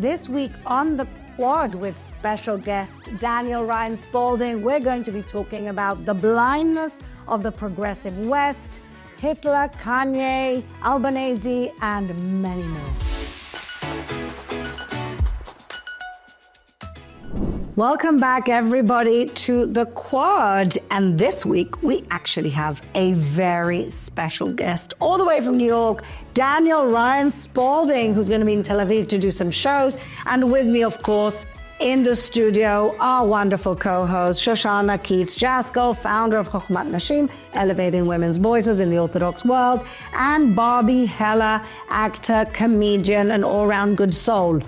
this week on The Quad with special guest Daniel-Ryan Spaulding, we're going to be talking about the blindness of the progressive West, Hitler, Kanye, Albanese, and many more. Welcome back, everybody, to The Quad. And this week, we actually have a very special guest all the way from New York, Daniel-Ryan Spaulding, who's going to be in Tel Aviv to do some shows. And with me, of course, in the studio, our wonderful co-host, Shoshanna, Keats, Jaskoll, founder of Chokhmat Nashim, elevating women's voices in the Orthodox world, and Barbie Heller, actor, comedian, and all-round good soul.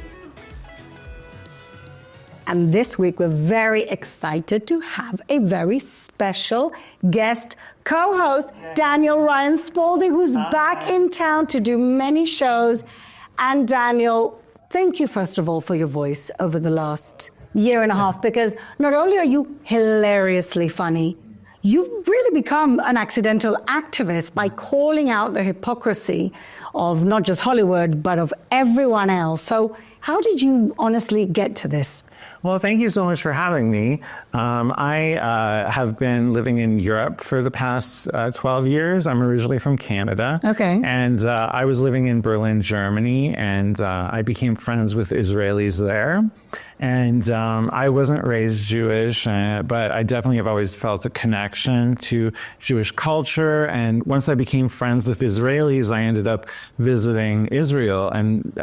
And this week, we're very excited to have a very special guest co-host, Daniel-Ryan Spaulding, who's back in town to do many shows. And Daniel, thank you, first of all, for your voice over the last year and a half, because not only are you hilariously funny, you've really become an accidental activist by calling out the hypocrisy of not just Hollywood, but of everyone else. So how did you honestly get to this? Well, thank you so much for having me. I have been living in Europe for the past 12 years. I'm originally from Canada. Okay. And I was living in Berlin, Germany, and I became friends with Israelis there. And I wasn't raised Jewish, but I definitely have always felt a connection to Jewish culture. And once I became friends with Israelis, I ended up visiting Israel and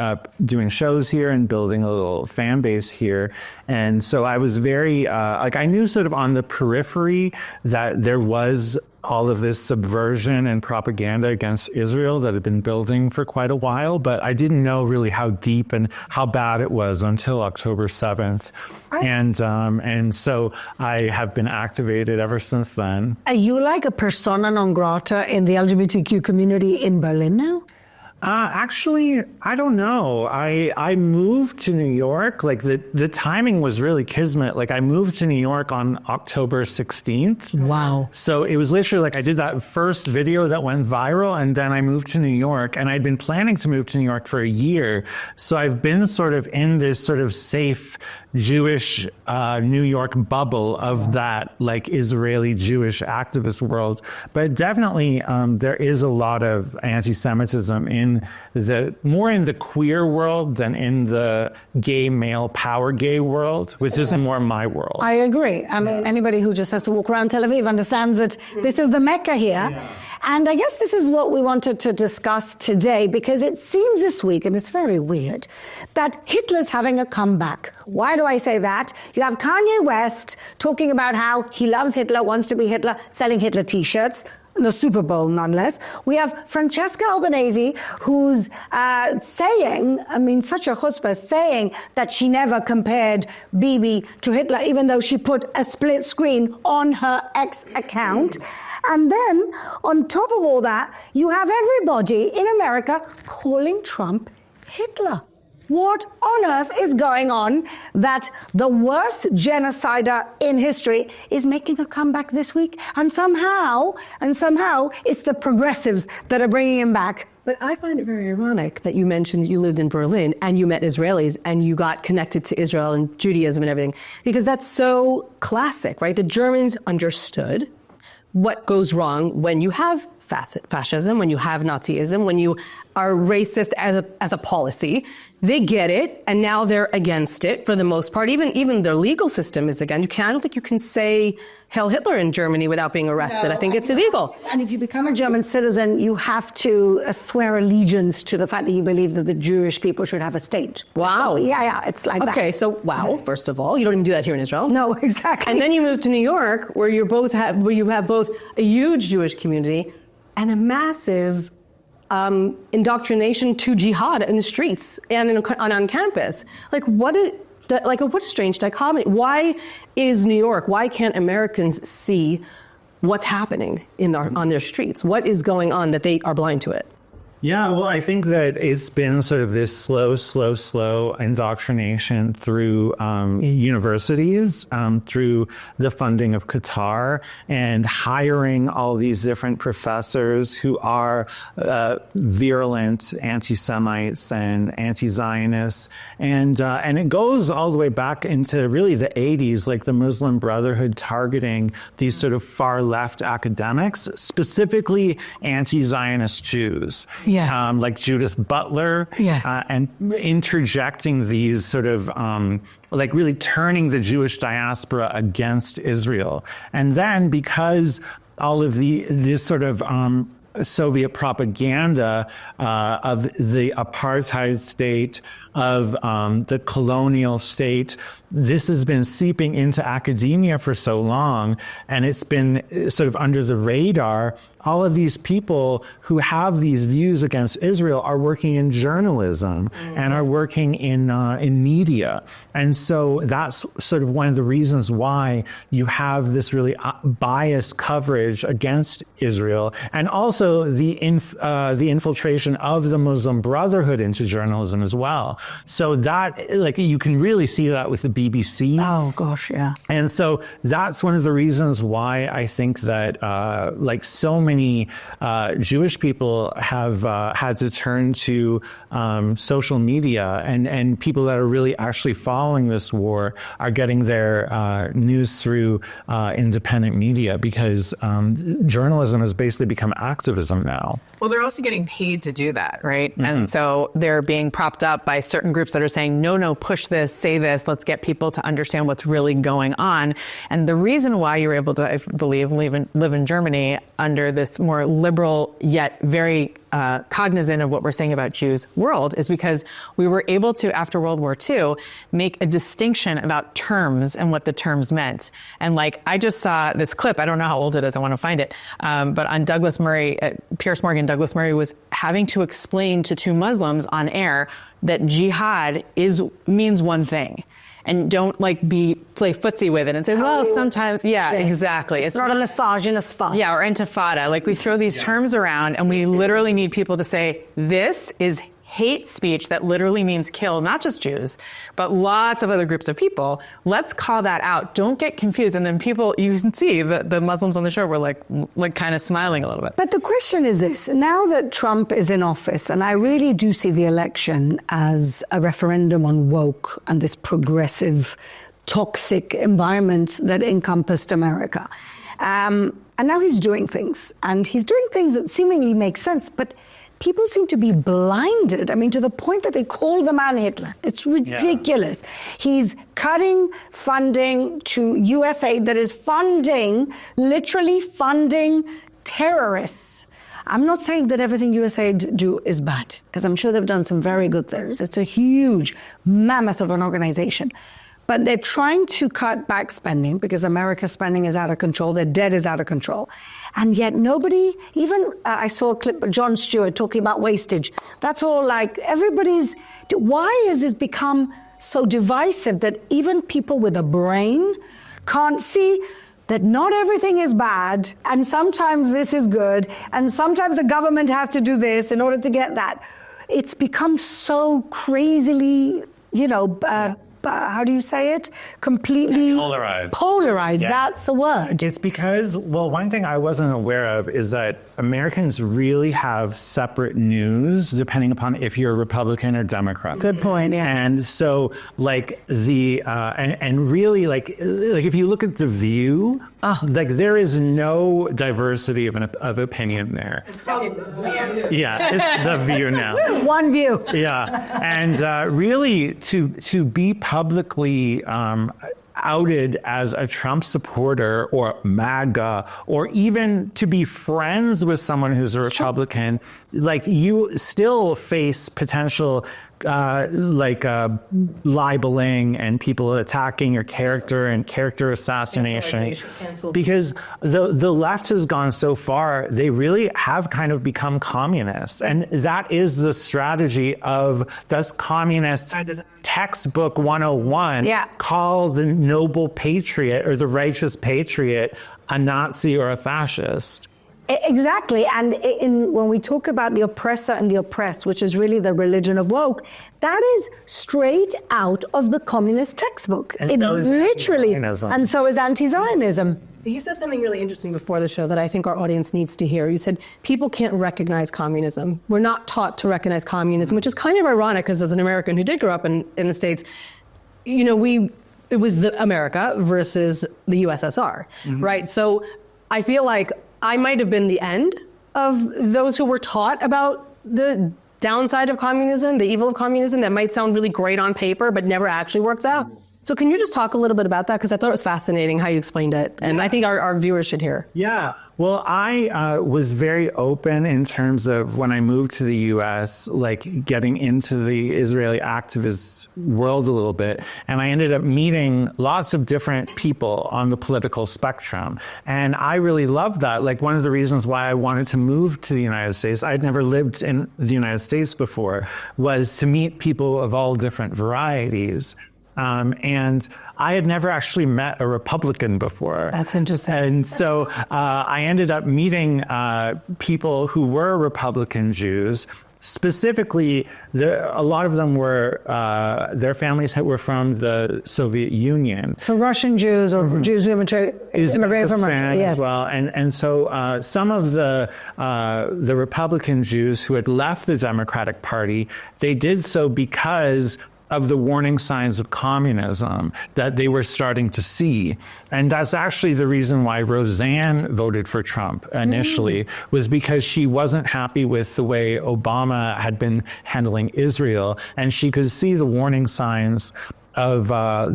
doing shows here and building a little fan base here. And so I was very, I knew sort of on the periphery that there was all of this subversion and propaganda against Israel that had been building for quite a while, but I didn't know really how deep and how bad it was until October 7th. And so I have been activated ever since then. Are you like a persona non grata in the LGBTQ community in Berlin now? Actually, I don't know. I moved to New York. Like the timing was really kismet. Like I moved to New York on October 16th. Wow. So it was literally like I did that first video that went viral, and then I moved to New York, and I'd been planning to move to New York for a year. So I've been sort of in this sort of safe Jewish New York bubble of that like Israeli Jewish activist world. But definitely there is a lot of anti-Semitism more in the queer world than in the gay male power gay world, which is more my world. I agree. I mean, anybody who just has to walk around Tel Aviv understands that this is the Mecca here. Yeah. And I guess this is what we wanted to discuss today, because it seems this week, and it's very weird, that Hitler's having a comeback. Why do I say that? You have Kanye West talking about how he loves Hitler, wants to be Hitler, selling Hitler t-shirts. The Super Bowl, nonetheless. We have Francesca Albanese, who's saying, I mean, such a chutzpah, saying that she never compared Bibi to Hitler, even though she put a split screen on her X account. And then, on top of all that, you have everybody in America calling Trump Hitler. What on earth is going on that the worst genocider in history is making a comeback this week? And somehow, it's the progressives that are bringing him back. But I find it very ironic that you mentioned you lived in Berlin and you met Israelis and you got connected to Israel and Judaism and everything, because that's so classic, right? The Germans understood what goes wrong when you have fascism, when you have Nazism, when you are racist as a policy. They get it, and now they're against it for the most part. Even their legal system is against. I don't think you can say Hail Hitler in Germany without being arrested. No, I think it's illegal. And if you become a German citizen, you have to swear allegiance to the fact that you believe that the Jewish people should have a state. Wow. So, yeah, it's like that. Okay, so wow, first of all, you don't even do that here in Israel. No, exactly. And then you move to New York, where you have both a huge Jewish community and a massive indoctrination to jihad in the streets and on campus. What a strange dichotomy. Why is New York? Why can't Americans see what's happening on their streets? What is going on that they are blind to it? Yeah, well, I think that it's been sort of this slow indoctrination through universities, through the funding of Qatar, and hiring all these different professors who are virulent anti-Semites and anti-Zionists. And it goes all the way back into really the 80s, like the Muslim Brotherhood targeting these sort of far left academics, specifically anti-Zionist Jews. Yes. Like Judith Butler. Yes. And interjecting these sort of like really turning the Jewish diaspora against Israel. And then because all of this sort of Soviet propaganda of the apartheid state, of the colonial state, this has been seeping into academia for so long, and it's been sort of under the radar. All of these people who have these views against Israel are working in journalism and are working in media. And so that's sort of one of the reasons why you have this really biased coverage against Israel, and also the infiltration of the Muslim Brotherhood into journalism as well. So that, like, you can really see that with the BBC. Oh, gosh, yeah. And so that's one of the reasons why I think that, like, so many Jewish people have had to turn to social media, and people that are really actually following this war are getting their news through independent media, because journalism has basically become activism now. Well, they're also getting paid to do that, right? Mm-hmm. And so they're being propped up by certain groups that are saying, no, push this, say this, let's get people to understand what's really going on. And the reason why you're able to, I believe, live in Germany under this more liberal yet very cognizant of what we're saying about Jews world is because we were able to, after World War II, make a distinction about terms and what the terms meant. And like, I just saw this clip, I don't know how old it is, I want to find it, but on Douglas Murray, Piers Morgan, Douglas Murray was having to explain to two Muslims on air that jihad means one thing. And don't play footsie with it and say, well, sometimes, yeah, yes. Exactly. It's not a misogynist fun. Yeah, or intifada. Like, we throw these terms around, and we literally need people to say, this is hate speech that literally means kill, not just Jews, but lots of other groups of people. Let's call that out. Don't get confused. And then people, you can see the Muslims on the show were like kind of smiling a little bit. But the question is this, now that Trump is in office, and I really do see the election as a referendum on woke and this progressive, toxic environment that encompassed America. And now he's doing things, and he's doing things that seemingly make sense, but people seem to be blinded. I mean, to the point that they call the man Hitler. It's ridiculous. Yeah. He's cutting funding to USAID that is literally funding terrorists. I'm not saying that everything USAID do is bad, because I'm sure they've done some very good things. It's a huge mammoth of an organization. But they're trying to cut back spending because America's spending is out of control. Their debt is out of control. And yet nobody, even I saw a clip of Jon Stewart talking about wastage. That's all like why has this become so divisive that even people with a brain can't see that not everything is bad, and sometimes this is good, and sometimes the government has to do this in order to get that. It's become so crazily, how do you say it? Completely polarized. Polarized, yeah. That's the word. It's because, well, one thing I wasn't aware of is that Americans really have separate news depending upon if you're a Republican or Democrat. Good point, yeah. And so, like, and really, like if you look at The View, like, there is no diversity of opinion there. It's called The View. Yeah, it's The View now. One view. Yeah, and really to be publicly outed as a Trump supporter or MAGA, or even to be friends with someone who's a Republican, like, you still face potential libeling and people attacking your character and character assassination, because the left has gone so far, they really have kind of become communists. And that is the strategy of this communist textbook 101, call the noble patriot or the righteous patriot a Nazi or a fascist. Exactly. And when we talk about the oppressor and the oppressed, which is really the religion of woke, that is straight out of the communist textbook. And so is literally. Anti-Zionism. And so is Anti-Zionism. You said something really interesting before the show that I think our audience needs to hear. You said people can't recognize communism. We're not taught to recognize communism, which is kind of ironic because as an American who did grow up in the States, you know, it was the America versus the USSR, right? So I feel like I might have been the end of those who were taught about the downside of communism, the evil of communism that might sound really great on paper, but never actually works out. So can you just talk a little bit about that? Because I thought it was fascinating how you explained it. And I think our viewers should hear. Yeah. Well, I was very open in terms of when I moved to the U.S., like getting into the Israeli activist world a little bit. And I ended up meeting lots of different people on the political spectrum. And I really loved that. Like one of the reasons why I wanted to move to the United States, I'd never lived in the United States before, was to meet people of all different varieties. And I had never actually met a Republican before. That's interesting. And so I ended up meeting people who were Republican Jews. Specifically, a lot of them were, their families were from the Soviet Union. So Russian Jews or Jews who immigrated from Russia. As well. And so some of the Republican Jews who had left the Democratic Party, they did so because of the warning signs of communism that they were starting to see. And that's actually the reason why Roseanne voted for Trump initially, was because she wasn't happy with the way Obama had been handling Israel. And she could see the warning signs of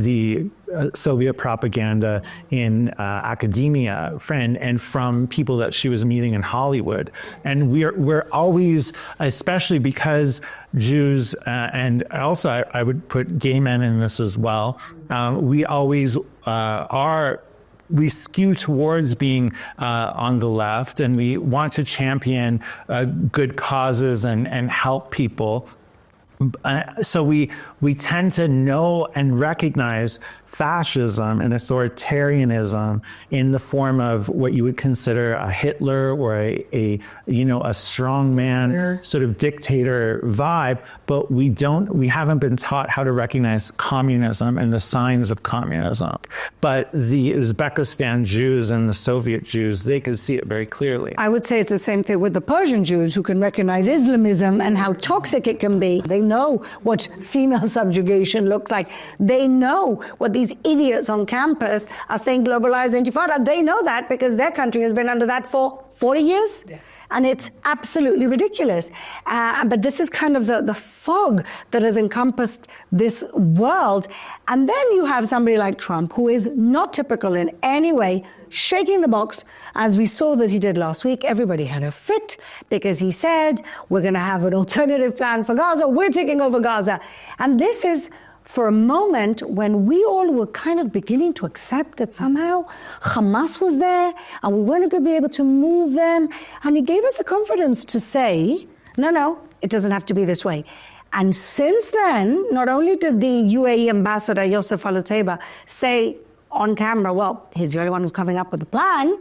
the Soviet propaganda in academia, and from people that she was meeting in Hollywood. And we're always, especially because Jews, and also I would put gay men in this as well, we always we skew towards being on the left, and we want to champion good causes and help people. So we tend to know and recognize fascism and authoritarianism in the form of what you would consider a Hitler or a strongman sort of dictator vibe, but we haven't been taught how to recognize communism and the signs of communism. But the Uzbekistan Jews and the Soviet Jews, they could see it very clearly. I would say it's the same thing with the Persian Jews who can recognize Islamism and how toxic it can be. They know what female subjugation looks like. They know what these idiots on campus are saying, globalized Intifada. They know that because their country has been under that for 40 years. Yeah. And it's absolutely ridiculous. But this is kind of the fog that has encompassed this world. And then you have somebody like Trump, who is not typical in any way, shaking the box, as we saw that he did last week. Everybody had a fit because he said, we're going to have an alternative plan for Gaza. We're taking over Gaza. And this is for a moment when we all were kind of beginning to accept that somehow Hamas was there and we weren't going to be able to move them. And he gave us the confidence to say, no, it doesn't have to be this way. And since then, not only did the UAE ambassador, Yosef Al-Otaiba, say on camera, well, he's the only one who's coming up with a plan.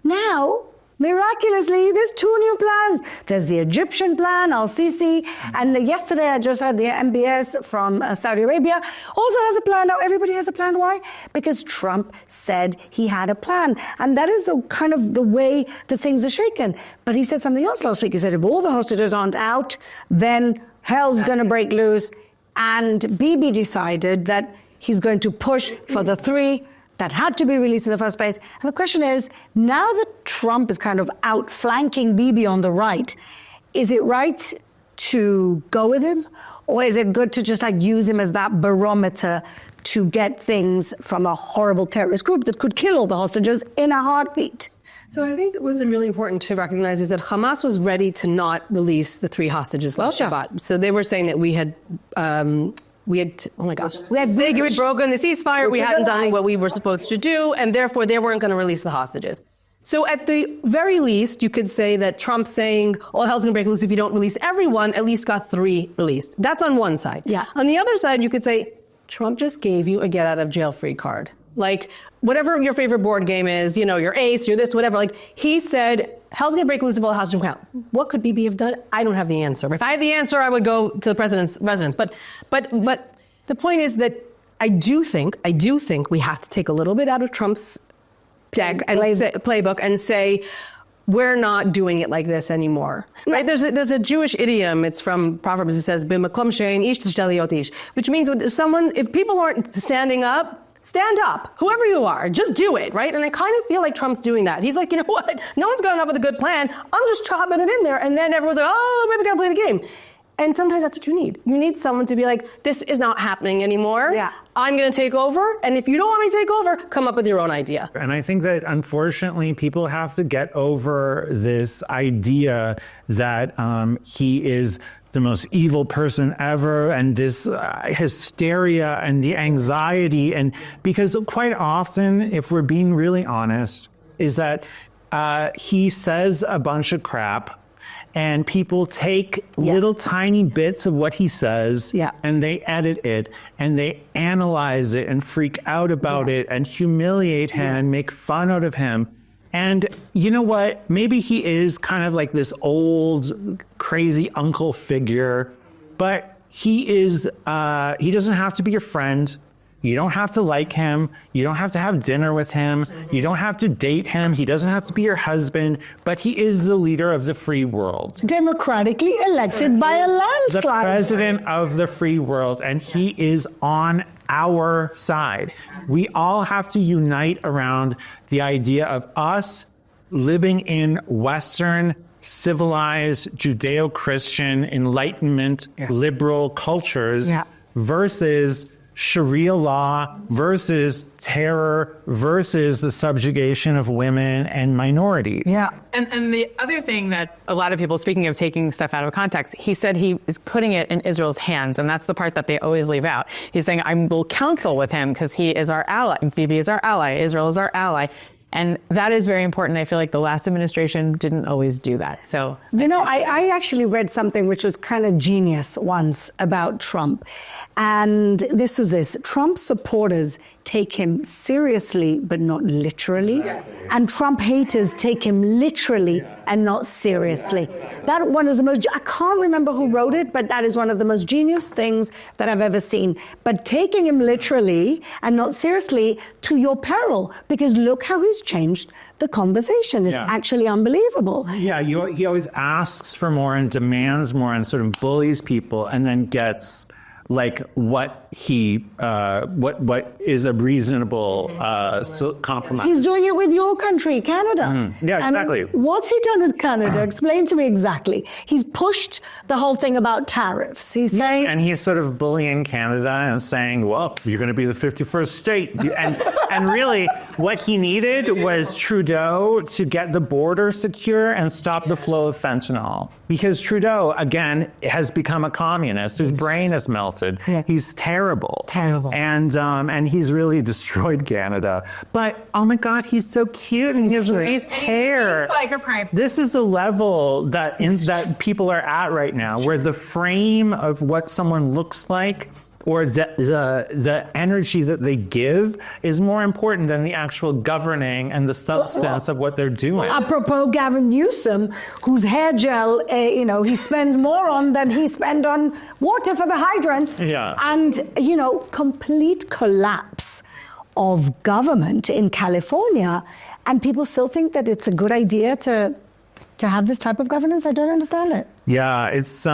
Now, miraculously, there's two new plans. There's the Egyptian plan, Al-Sisi, and yesterday I just heard the MBS from Saudi Arabia also has a plan. Now everybody has a plan. Why? Because Trump said he had a plan. And that is the kind of the way that things are shaken. But he said something else last week. He said if all the hostages aren't out, then hell's going to break loose. And Bibi decided that he's going to push for the three that had to be released in the first place. And the question is, now that Trump is kind of outflanking Bibi on the right, is it right to go with him? Or is it good to just like use him as that barometer to get things from a horrible terrorist group that could kill all the hostages in a heartbeat? So I think what's really important to recognize is that Hamas was ready to not release the three hostages last Shabbat. So they were saying that we had broken the ceasefire, we hadn't done what we were supposed to do, and therefore they weren't going to release the hostages. So at the very least, you could say that Trump saying, all hell's going to break loose if you don't release everyone, at least got three released. That's on one side. Yeah. On the other side, you could say, Trump just gave you a get out of jail free card. Like, whatever your favorite board game is, you know, your ace, your this, whatever. Like, he said, hell's gonna break loose if all houses count. What could BB have done? I don't have the answer. If I had the answer, I would go to the president's residence. But the point is that I do think we have to take a little bit out of Trump's deck and playbook and say, we're not doing it like this anymore. Right? There's a Jewish idiom. It's from Proverbs. It says, "B'makom she'ein ish tishtal liot ish," which means if people aren't standing up, stand up. Whoever you are, just do it, right? And I kind of feel like Trump's doing that. He's like, you know what? No one's going up with a good plan. I'm just chopping it in there, and then everyone's like, oh, maybe we gotta play the game. And sometimes that's what you need. You need someone to be like, this is not happening anymore. Yeah. I'm going to take over. And if you don't want me to take over, come up with your own idea. And I think that, unfortunately, people have to get over this idea that he is the most evil person ever, and this hysteria and the anxiety. And because quite often, if we're being really honest, is that he says a bunch of crap, and people take little tiny bits of what he says and they edit it and they analyze it and freak out about it and humiliate him and make fun out of him. And you know what? Maybe he is kind of like this old, crazy uncle figure, but he is, he doesn't have to be your friend. You don't have to like him. You don't have to have dinner with him. You don't have to date him. He doesn't have to be your husband, but he is the leader of the free world. Democratically elected by a landslide. The president of the free world, and he is on our side. We all have to unite around the idea of us living in Western, civilized, Judeo-Christian, Enlightenment, liberal cultures versus Sharia law versus terror versus the subjugation of women and minorities. Yeah. And the other thing that a lot of people, speaking of taking stuff out of context, he said he is putting it in Israel's hands. And that's the part that they always leave out. He's saying, I will counsel with him because he is our ally. Bibi is our ally. Israel is our ally. And that is very important. I feel like the last administration didn't always do that. So, you know, I actually read something which was kind of genius once about Trump. And this was this: Trump supporters take him seriously, but not literally. Yes. And Trump haters take him literally and not seriously. That one is the most, I can't remember who wrote it, but that is one of the most genius things that I've ever seen. But taking him literally and not seriously to your peril, because look how he's changed the conversation. It's actually unbelievable. Yeah, he always asks for more and demands more and sort of bullies people and then gets like what is a reasonable compromise. He's doing it with your country, Canada. Mm-hmm. Yeah, exactly. And what's he done with Canada? Explain to me exactly. He's pushed the whole thing about tariffs. He's saying, and he's sort of bullying Canada and saying, "Well, you're going to be the 51st state." And really, what he needed was Trudeau to get the border secure and stop the flow of fentanyl. Because Trudeau, again, has become a communist. His brain has melted. Yeah. He's terrible. Terrible. And he's really destroyed Canada. But, oh my God, he's so cute and he has nice hair. He's like a prime. This is a level that people are at right now, where the frame of what someone looks like or the energy that they give is more important than the actual governing and the substance of what they're doing. Apropos Gavin Newsom, whose hair gel, he spends more on than he spent on water for the hydrants. Yeah. And, complete collapse of government in California. And people still think that it's a good idea to have this type of governance. I don't understand it. Yeah, it's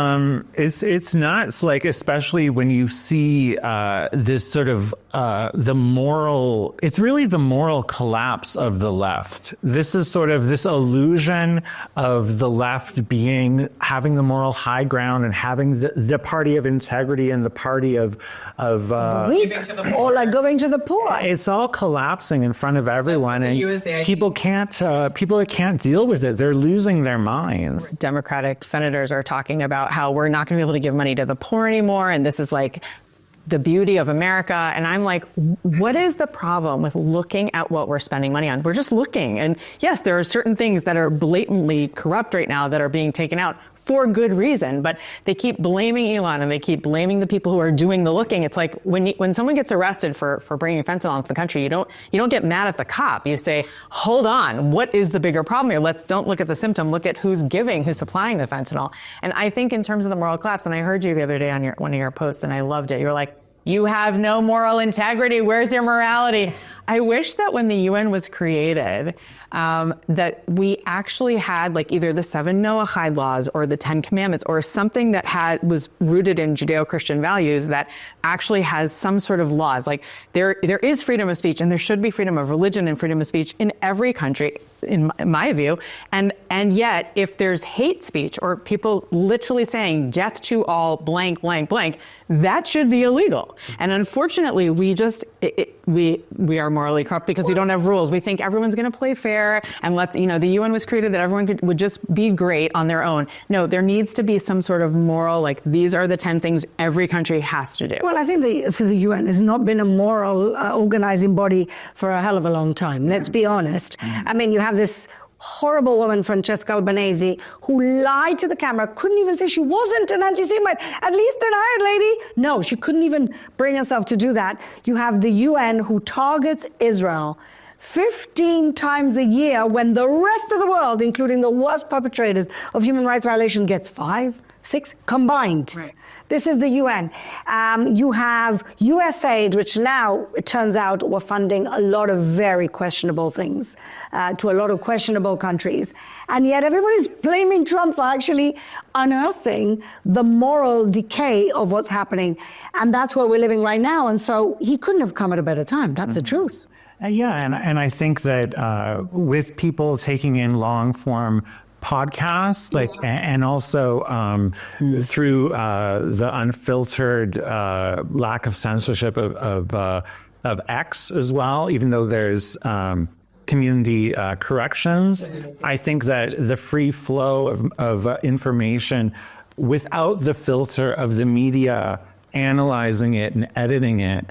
nuts. Like, especially when you see this sort of it's really the moral collapse of the left. This is sort of this illusion of the left having the moral high ground and having the party of integrity and the party of the weak, or like going to the poor. It's all collapsing in front of everyone, and people can't deal with it. They're losing their minds. Democratic senators are talking about how we're not going to be able to give money to the poor anymore, and this is like the beauty of America. And I'm like, what is the problem with looking at what we're spending money on? We're just looking. And yes, there are certain things that are blatantly corrupt right now that are being taken out for good reason, but they keep blaming Elon and they keep blaming the people who are doing the looking. It's like when someone gets arrested for bringing fentanyl into the country, you don't get mad at the cop. You say, hold on, what is the bigger problem here? Don't look at the symptom, look at who's supplying the fentanyl. And I think in terms of the moral collapse, and I heard you the other day on one of your posts and I loved it. You were like, you have no moral integrity. Where's your morality? I wish that when the UN was created, that we actually had like either the 7 Noahide laws or the 10 Commandments or something that was rooted in Judeo-Christian values that actually has some sort of laws. Like there is freedom of speech and there should be freedom of religion and freedom of speech in every country, in my view. And yet, if there's hate speech or people literally saying death to all blank, blank, blank, that should be illegal. And unfortunately, we are morally corrupt because we don't have rules. We think everyone's going to play fair and the UN was created that everyone would just be great on their own. No, there needs to be some sort of moral, like these are the 10 things every country has to do. Well, I think the UN has not been a moral organizing body for a hell of a long time. Let's be honest. I mean, you have this horrible woman, Francesca Albanese, who lied to the camera, couldn't even say she wasn't an anti-Semite. At least an Arab lady. No, she couldn't even bring herself to do that. You have the UN who targets Israel 15 times a year when the rest of the world, including the worst perpetrators of human rights violations, gets 5, 6 combined. Right. This is the UN. You have USAID, which now, it turns out, were funding a lot of very questionable things to a lot of questionable countries. And yet everybody's blaming Trump for actually unearthing the moral decay of what's happening. And that's where we're living right now. And so he couldn't have come at a better time. That's the truth. And I think that with people taking in long form podcasts, and also through the unfiltered lack of censorship of X as well, even though there's community corrections, I think that the free flow of information without the filter of the media analyzing it and editing it,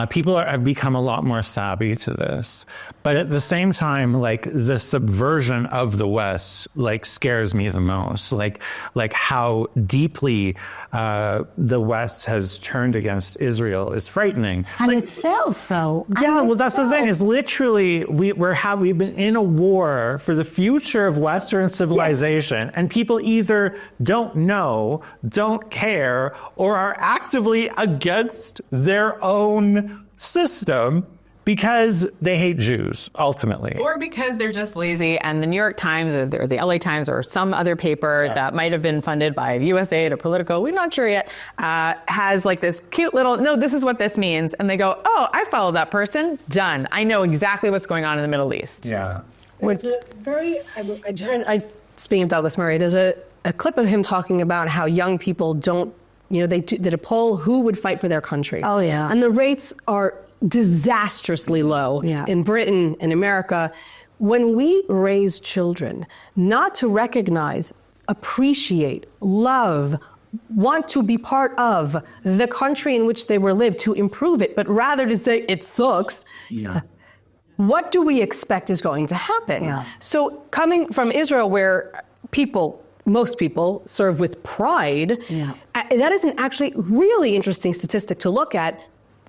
people have become a lot more savvy to this. But at the same time, like the subversion of the West, scares me the most. Like how deeply the West has turned against Israel is frightening. And itself, though. Yeah, well, that's the thing. Is literally we've been in a war for the future of Western civilization, yes. And people either don't know, don't care, or are actively against their own system because they hate Jews, ultimately. Or because they're just lazy, and the New York Times or the LA Times or some other paper that might have been funded by USAID or Politico, we're not sure yet, has this cute little, no, this is what this means. And they go, oh, I follow that person, done. I know exactly what's going on in the Middle East. Yeah. There's speaking of Douglas Murray, there's a clip of him talking about how young people don't, they did a poll, who would fight for their country? Oh, yeah. And the rates are disastrously low in Britain and America. When we raise children not to recognize, appreciate, love, want to be part of the country in which they were lived, to improve it, but rather to say it sucks, what do we expect is going to happen? Yeah. So coming from Israel, where most people serve with pride, that is an actually really interesting statistic to look at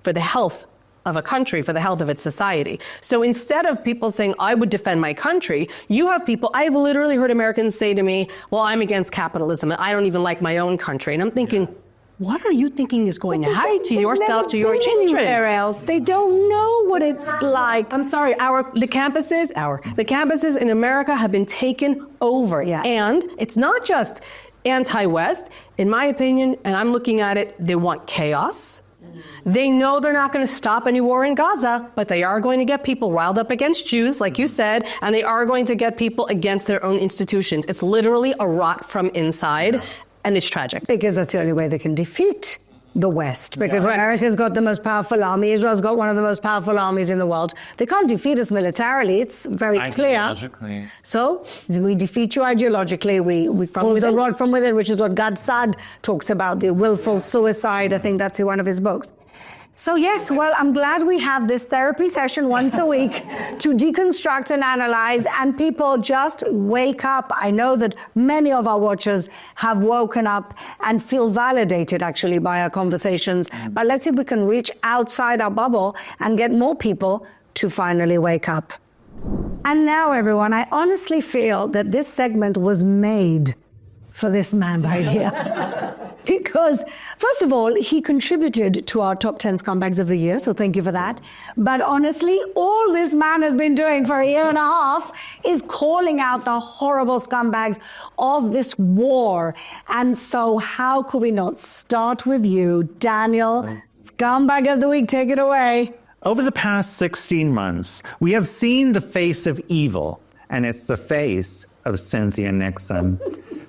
for the health of a country, for the health of its society. So instead of people saying, I would defend my country, you have people, I've literally heard Americans say to me, well, I'm against capitalism, and I don't even like my own country. And I'm thinking, what are you thinking is going to happen to yourself, to your children? Anywhere else. They don't know what it's like. I'm sorry, the campuses in America have been taken over. Yeah. And it's not just anti-West. In my opinion, and I'm looking at it, they want chaos. They know they're not going to stop any war in Gaza, but they are going to get people riled up against Jews, like you said, and they are going to get people against their own institutions. It's literally a rot from inside. And it's tragic. Because that's the only way they can defeat the West. Because America's got the most powerful army. Israel's got one of the most powerful armies in the world. They can't defeat us militarily. It's very clear. Ideologically. So we defeat you ideologically. We pull the rod from within, which is what Gad Saad talks about, the willful suicide. I think that's in one of his books. So yes, well, I'm glad we have this therapy session once a week to deconstruct and analyze, and people just wake up. I know that many of our watchers have woken up and feel validated actually by our conversations. But let's see if we can reach outside our bubble and get more people to finally wake up. And now, everyone, I honestly feel that this segment was made for this man right here. Because, first of all, he contributed to our top 10 scumbags of the year, so thank you for that. But honestly, all this man has been doing for a year and a half is calling out the horrible scumbags of this war. And so how could we not start with you, Daniel? Scumbag of the week, take it away. Over the past 16 months, we have seen the face of evil, and it's the face of Cynthia Nixon.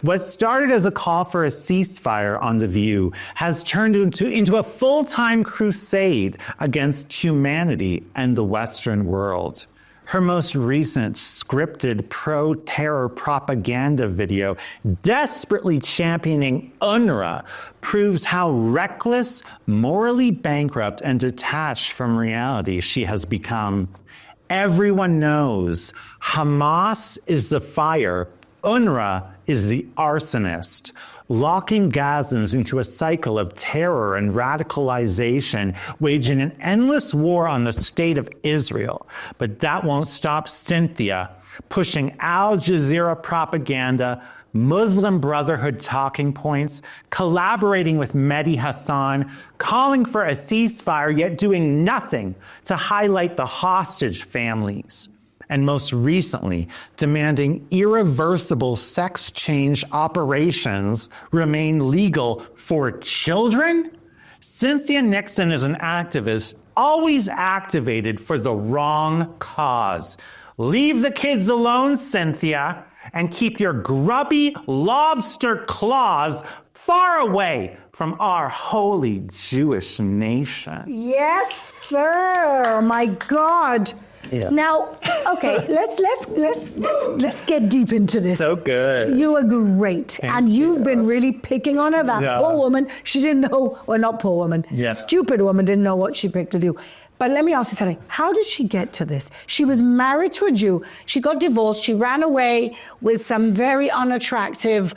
What started as a call for a ceasefire on The View has turned into a full-time crusade against humanity and the Western world. Her most recent scripted pro-terror propaganda video, desperately championing UNRWA, proves how reckless, morally bankrupt, and detached from reality she has become. Everyone knows Hamas is the fire, UNRWA is the arsonist, locking Gazans into a cycle of terror and radicalization, waging an endless war on the state of Israel. But that won't stop Cynthia, pushing Al Jazeera propaganda, Muslim Brotherhood talking points, collaborating with Mehdi Hassan, calling for a ceasefire, yet doing nothing to highlight the hostage families. And most recently, demanding irreversible sex change operations remain legal for children? Cynthia Nixon is an activist, always activated for the wrong cause. Leave the kids alone, Cynthia, and keep your grubby lobster claws far away from our holy Jewish nation. Yes, sir. My God. Yeah. Now, okay, let's get deep into this. So good. You were great. Thank you've you. been really picking on her. That poor woman, she didn't know, well, not poor woman, stupid woman didn't know what she picked with you. But let me ask you something. How did she get to this? She was married to a Jew. She got divorced. She ran away with some very unattractive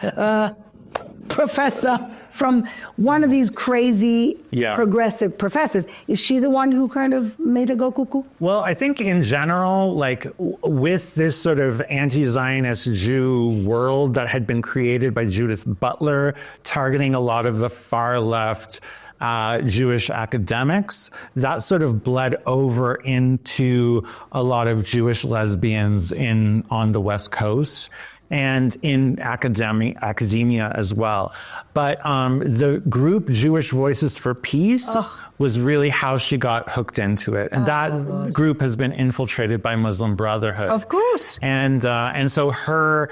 professor from one of these crazy progressive professors. Is she the one who kind of made her go cuckoo? Well, I think in general, like with this sort of anti-Zionist Jew world that had been created by Judith Butler, targeting a lot of the far left Jewish academics, that sort of bled over into a lot of Jewish lesbians on the West Coast and in academia as well. But the group Jewish Voices for Peace was really how she got hooked into it. And that group has been infiltrated by Muslim Brotherhood. Of course. And so her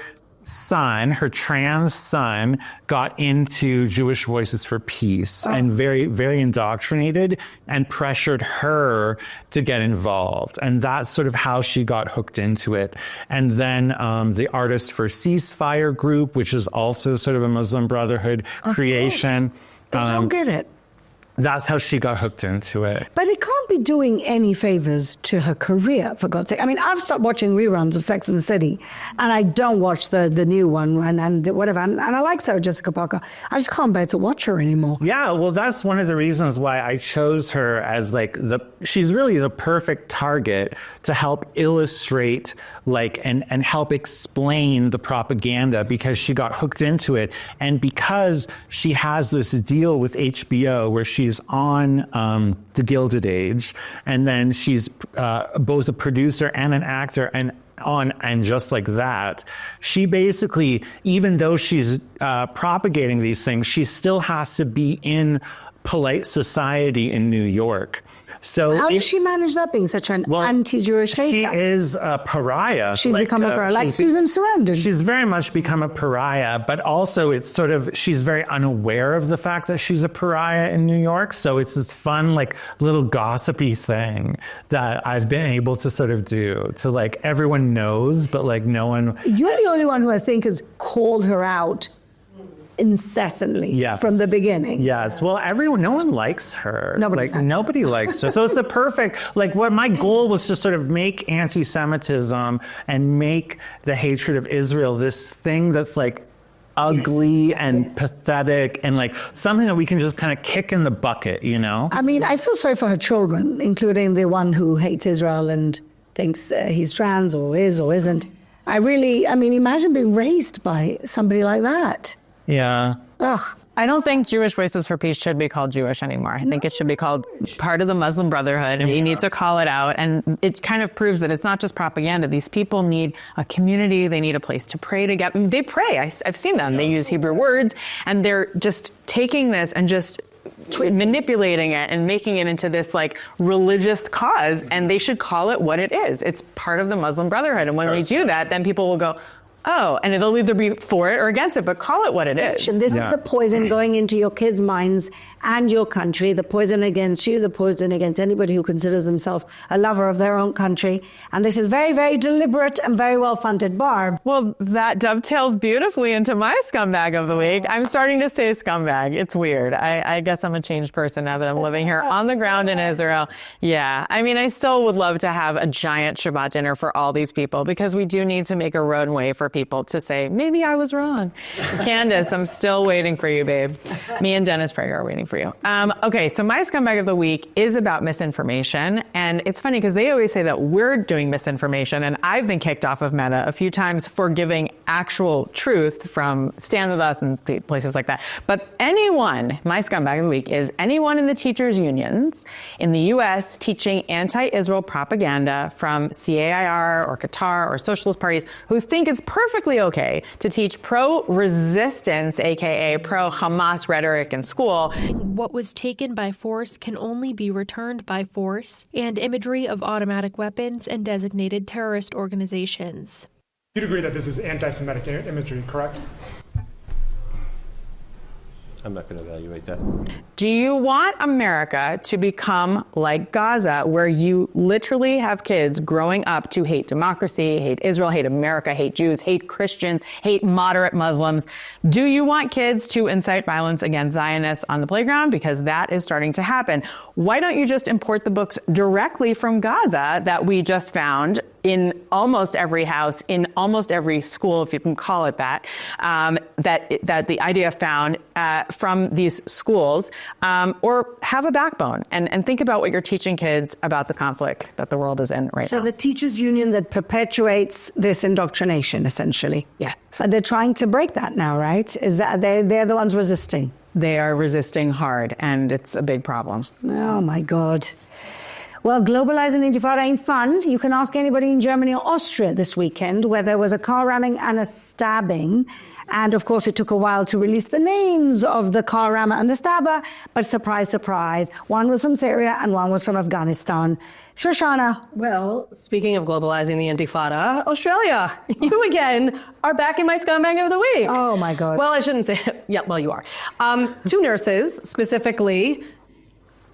son, her trans son, got into Jewish Voices for Peace and very, very indoctrinated and pressured her to get involved. And that's sort of how she got hooked into it. And then the Artists for Ceasefire group, which is also sort of a Muslim Brotherhood creation. I don't get it. That's how she got hooked into it. But it can't be doing any favors to her career, for God's sake. I mean, I've stopped watching reruns of Sex and the City, and I don't watch the new one and whatever. And I like Sarah Jessica Parker. I just can't bear to watch her anymore. Yeah, well, that's one of the reasons why I chose her as she's really the perfect target to help illustrate and help explain the propaganda, because she got hooked into it. And because she has this deal with HBO where she's on The Gilded Age, and then she's both a producer and an actor, and just like that, she basically, even though she's propagating these things, she still has to be in polite society in New York. So how does she manage that, being such an anti-Jewish hater? She is a pariah. She's become a pariah, like Susan Sarandon. She's very much become a pariah, but also it's sort of, she's very unaware of the fact that she's a pariah in New York. So it's this fun, little gossipy thing that I've been able to sort of do to everyone knows, but no one. You're the only one who I think has called her out incessantly Yes. from the beginning. Yes. Well, no one likes her. Nobody likes her. So it's the perfect, what my goal was to sort of make anti-Semitism and make the hatred of Israel this thing that's ugly and pathetic and something that we can just kind of kick in the bucket, I mean, I feel sorry for her children, including the one who hates Israel and thinks he's trans or is or isn't. Imagine being raised by somebody like that. Yeah. Ugh. I don't think Jewish Voices for Peace should be called Jewish anymore. I think it should be called part of the Muslim Brotherhood, and we need to call it out. And it kind of proves that it's not just propaganda. These people need a community. They need a place to pray together. They pray. I've seen them. They use Hebrew words, and they're just taking this and just manipulating it and making it into this religious cause, and they should call it what it is. It's part of the Muslim Brotherhood. And when we do that, then people will go, oh, and it'll either be for it or against it, but call it what it is. And this is the poison going into your kids' minds and your country, the poison against you, the poison against anybody who considers themselves a lover of their own country. And this is very, very deliberate and very well-funded, Barb. Well, that dovetails beautifully into my scumbag of the week. I'm starting to say scumbag. It's weird. I guess I'm a changed person now that I'm living here on the ground in Israel. Yeah. I still would love to have a giant Shabbat dinner for all these people, because we do need to make a roadway for people to say, maybe I was wrong. Candace, I'm still waiting for you, babe. Me and Dennis Prager are waiting for you. Okay, so my scumbag of the week is about misinformation. And it's funny because they always say that we're doing misinformation. And I've been kicked off of Meta a few times for giving actual truth from Stand With Us and places like that. But my scumbag of the week is anyone in the teachers' unions in the US teaching anti-Israel propaganda from CAIR or Qatar or socialist parties who think it's perfectly okay to teach pro-resistance, aka pro-Hamas rhetoric in school. What was taken by force can only be returned by force, and imagery of automatic weapons and designated terrorist organizations. You'd agree that this is anti-Semitic imagery, correct? I'm not going to evaluate that. Do you want America to become like Gaza, where you literally have kids growing up to hate democracy, hate Israel, hate America, hate Jews, hate Christians, hate moderate Muslims? Do you want kids to incite violence against Zionists on the playground? Because that is starting to happen. Why don't you just import the books directly from Gaza that we just found in almost every house, in almost every school, if you can call it that, that the idea found from these schools, or have a backbone and think about what you're teaching kids about the conflict that the world is in right now. So the teachers' union that perpetuates this indoctrination, essentially. Yes. They're trying to break that now, right? Is that they're the ones resisting? They are resisting hard, and it's a big problem. Oh, my God. Well, globalizing the Intifada ain't fun. You can ask anybody in Germany or Austria this weekend where there was a car running and a stabbing. And, of course, it took a while to release the names of the car rammer and the stabber. But surprise, surprise, one was from Syria and one was from Afghanistan. Shoshanna. Well, speaking of globalizing the Intifada, Australia, you again are back in my scumbag of the week. Oh, my God. Well, I shouldn't say, yeah, well, you are. Two nurses, specifically,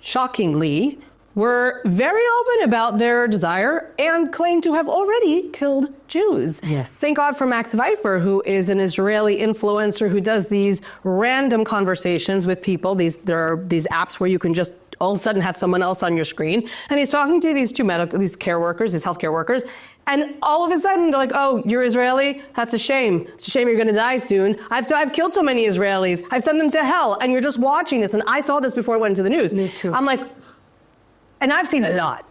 shockingly, were very open about their desire and claimed to have already killed Jews. Yes. Thank God for Max Pfeiffer, who is an Israeli influencer who does these random conversations with people. There are these apps where you can just all of a sudden have someone else on your screen. And he's talking to these these care workers, these healthcare workers. And all of a sudden they're like, oh, you're Israeli? That's a shame. It's a shame you're going to die soon. I've killed so many Israelis. I've sent them to hell. And you're just watching this. And I saw this before it went into the news. Me too. I'm like, and I've seen it a lot.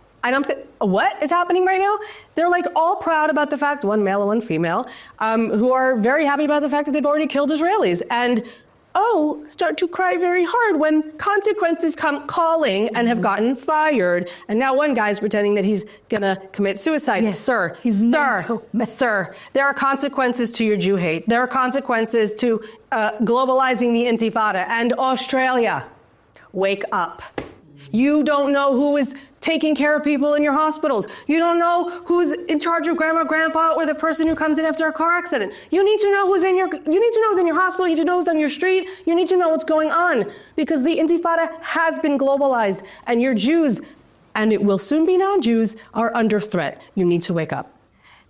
What is happening right now? They're all proud about the fact, one male and one female, who are very happy about the fact that they've already killed Israelis. And start to cry very hard when consequences come calling and have gotten fired. And now one guy's pretending that he's gonna commit suicide. Yes. Sir, sir, there are consequences to your Jew hate. There are consequences to globalizing the Intifada. And Australia, wake up. You don't know who is taking care of people in your hospitals. You don't know who's in charge of grandma, grandpa, or the person who comes in after a car accident. You need to know who's in your hospital. You need to know who's on your street. You need to know what's going on, because the Intifada has been globalized, and your Jews, and it will soon be non-Jews, are under threat. You need to wake up.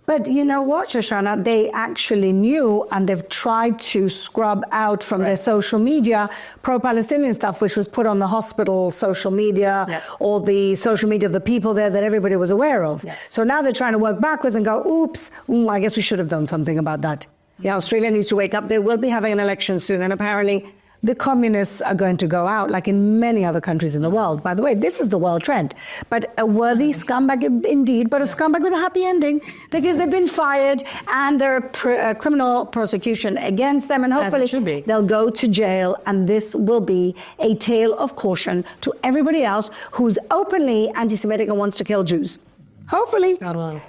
But you know what, Shoshanna? They actually knew, and they've tried to scrub out from their social media pro-Palestinian stuff, which was put on the hospital social media or the social media of the people there that everybody was aware of. So now they're trying to work backwards and go, oops, I guess we should have done something about that. Yeah, Australia needs to wake up. They will be having an election soon, and apparently the communists are going to go out, like in many other countries in the world. By the way, this is the world trend. But a worthy scumbag indeed, but a scumbag with a happy ending, because they've been fired and there are criminal prosecution against them, and hopefully they'll go to jail, and this will be a tale of caution to everybody else who's openly anti-Semitic and wants to kill Jews. Hopefully. God willing.